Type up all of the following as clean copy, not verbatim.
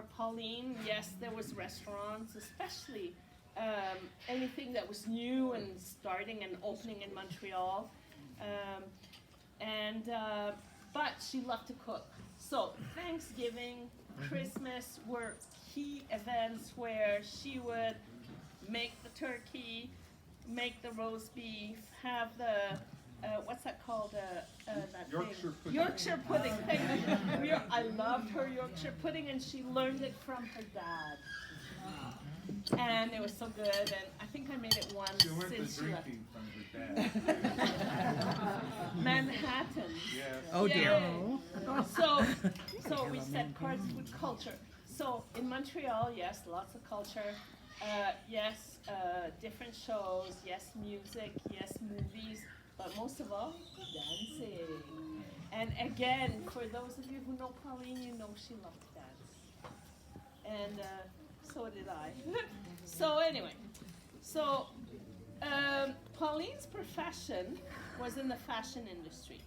for Pauline, yes, there was restaurants, especially anything that was new and starting and opening in Montreal. But she loved to cook. So Thanksgiving, Christmas were key events where she would make the turkey, make the roast beef, have the what's that called? That Yorkshire pudding. Yorkshire pudding. Thank you. I loved her Yorkshire pudding, and she learned it from her dad. And it was so good, and I think I made it once She went to since she left. drinking from her dad. Manhattan. Yes. Oh dear. So we said cards with culture. So in Montreal, yes, lots of culture. Yes, different shows. Yes, music. Yes, movies. But most of all, dancing. And again, for those of you who know Pauline, you know she loved to dance. And so did I. So anyway, Pauline's profession was in the fashion industry.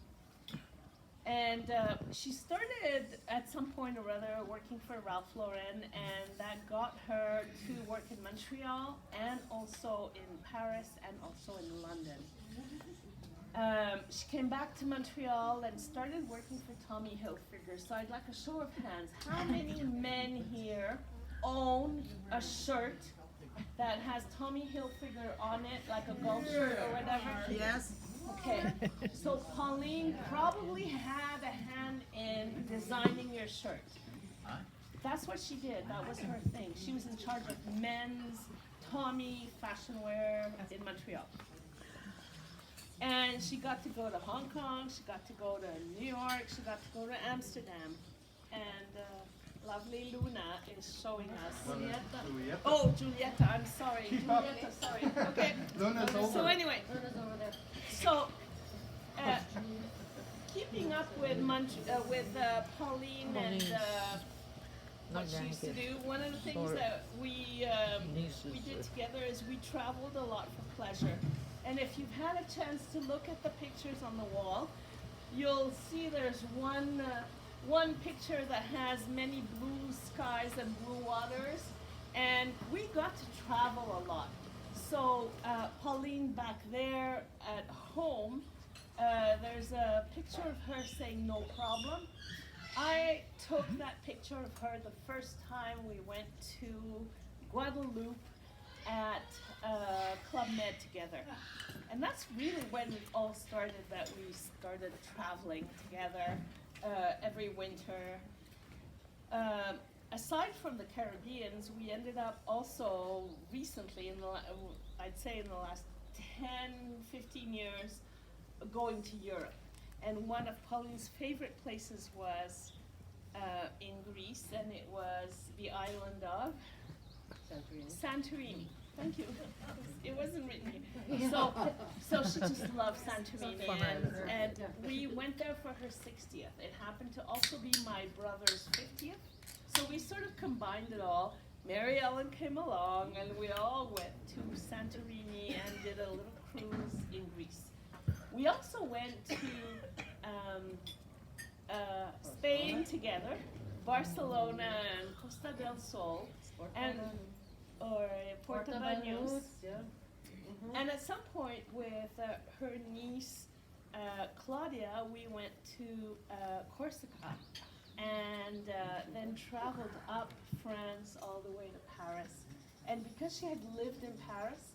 And she started at some point or other working for Ralph Lauren, and that got her to work in Montreal and also in Paris and also in London. She came back to Montreal and started working for Tommy Hilfiger. So I'd like a show of hands. How many men here own a shirt that has Tommy Hilfiger on it, like a golf shirt or whatever? Yes. Okay, so Pauline probably had a hand in designing your shirt. That's what she did. That was her thing. She was in charge of men's Tommy fashion wear in Montreal. And she got to go to Hong Kong, she got to go to New York, she got to go to Amsterdam. And lovely Luna is showing us. Julieta. Oh, Julieta, I'm sorry. Keep up. Julieta, sorry. Okay. Luna's over. So anyway, so keeping up with Pauline and what she used to do, one of the things that we did together is we traveled a lot for pleasure. And if you've had a chance to look at the pictures on the wall, you'll see there's one picture that has many blue skies and blue waters, and we got to travel a lot. So Pauline back there at home, there's a picture of her saying no problem. I took that picture of her the first time we went to Guadeloupe at Club Med together. And that's really when it all started, that we started traveling together every winter. Aside from the Caribbeans, we ended up also recently, I'd say in the last 10, 15 years, going to Europe. And one of Pauline's favorite places was in Greece, and it was the island of Santorini. Thank you. It wasn't written here. So she just loved Santorini, and we went there for her 60th. It happened to also be my brother's 50th, so we sort of combined it all. Mary Ellen came along, and we all went to Santorini and did a little cruise in Greece. We also went to Spain together, Barcelona and Costa del Sol, and or Porto Banhos. And at some point with her niece Claudia, we went to Corsica and then traveled up France all the way to Paris. And because she had lived in Paris,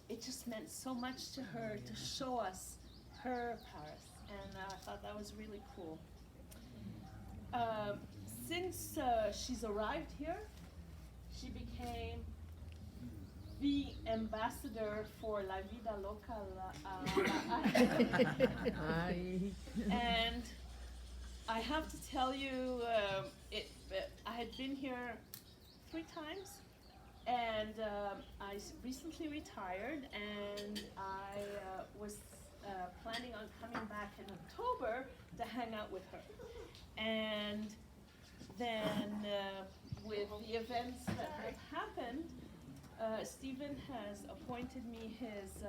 it just meant so much to her to show us her Paris, and I thought that was really cool. Since she's arrived here, she became the ambassador for La Vida Loca. And I have to tell you, I had been here 3 times, and I recently retired, and I was planning on coming back in October to hang out with her. And then with the events that have happened, Stephen has appointed me his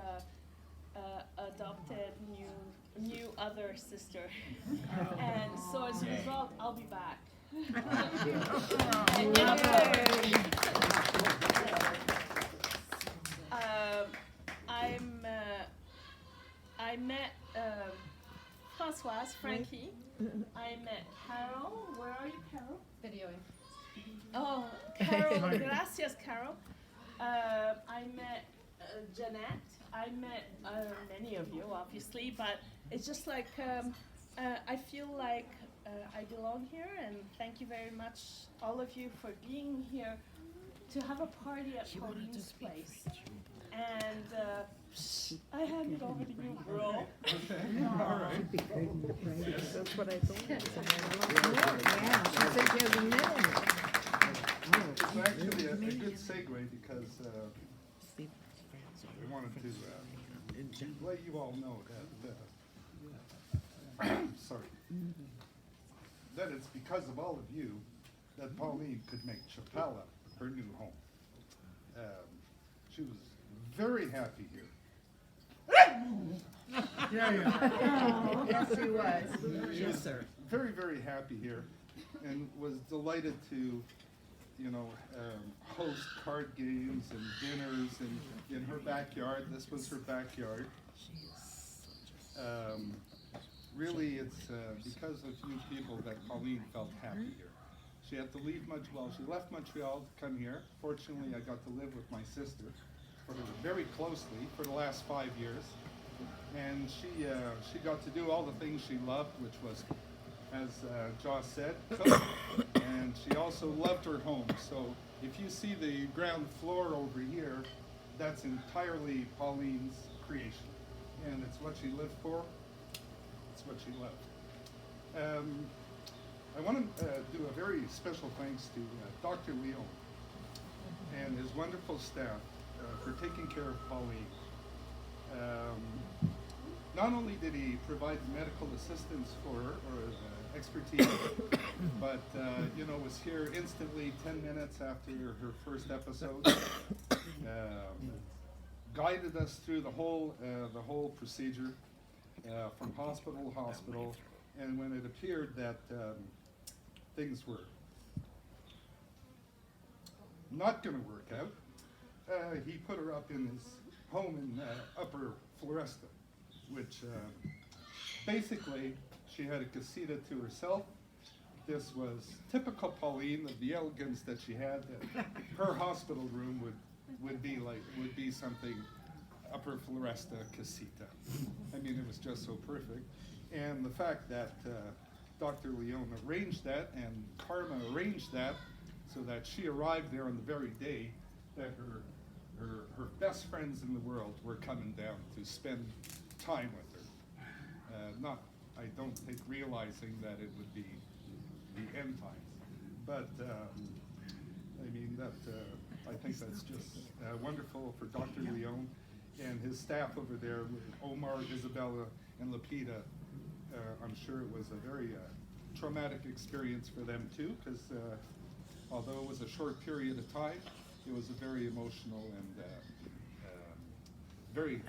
adopted new other sister. And so as a result, I'll be back. And, are you, Carol? Videoing. Oh, Carol, gracias, Carol. I met Jeanette. I met many of you, obviously, but it's just like I feel like I belong here, and thank you very much, all of you, for being here to have a party at Pauline's place. And I hand it over to you, bro. All right. That's what I thought. Yeah, she said she hasn't met him. It's actually a good segue because I wanted to let you all know that, sorry, that it's because of all of you that Pauline could make Chapala her new home. She was very happy here. Yes, she was. She was very, very happy here and was delighted to, host card games and dinners in her backyard. This was her backyard. Really, it's because of you people that Pauline felt happy here. She had to leave Montreal. She left Montreal to come here. Fortunately, I got to live with my sister very closely for the last 5 years. And she got to do all the things she loved, which was, as Joce said, cook. And she also loved her home. So if you see the ground floor over here, that's entirely Pauline's creation. And it's what she lived for. It's what she loved. I want to do a very special thanks to Dr. Leon and his wonderful staff for taking care of Pauline. Not only did he provide medical assistance for her, or expertise, but was here instantly 10 minutes after her first episode, guided us through the whole procedure from hospital to hospital, and when it appeared that things were not going to work out, he put her up in his home in Upper Floresta, which basically she had a casita to herself. This was typical Pauline, of the elegance that she had. That her hospital room would be something Upper Floresta casita. I mean, it was just so perfect. And the fact that Dr. Leon arranged that and Karma arranged that so that she arrived there on the very day that her best friends in the world were coming down to spend time with her. I don't think realizing that it would be the end times. But I think that's just wonderful for Dr. Leon and his staff over there, with Omar, Isabella, and Lapita. I'm sure it was a very traumatic experience for them too, because although it was a short period of time, it was a very emotional and very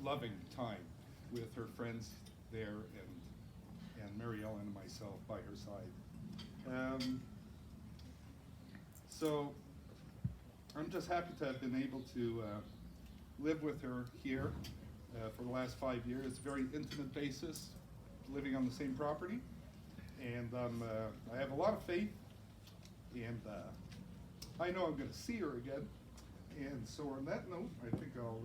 loving time with her friends there and Mary Ellen and myself by her side. So I'm just happy to have been able to live with her here for the last 5 years, very intimate basis, living on the same property. And I have a lot of faith, and I know I'm going to see her again. And so on that note, I think I'll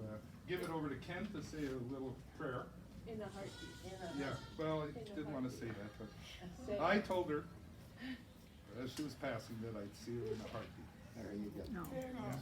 give it over to Ken to say a little prayer. In a heartbeat. Yeah, well, I didn't want to say that, but I told her as she was passing that I'd see her in a heartbeat. There you go. Fair enough.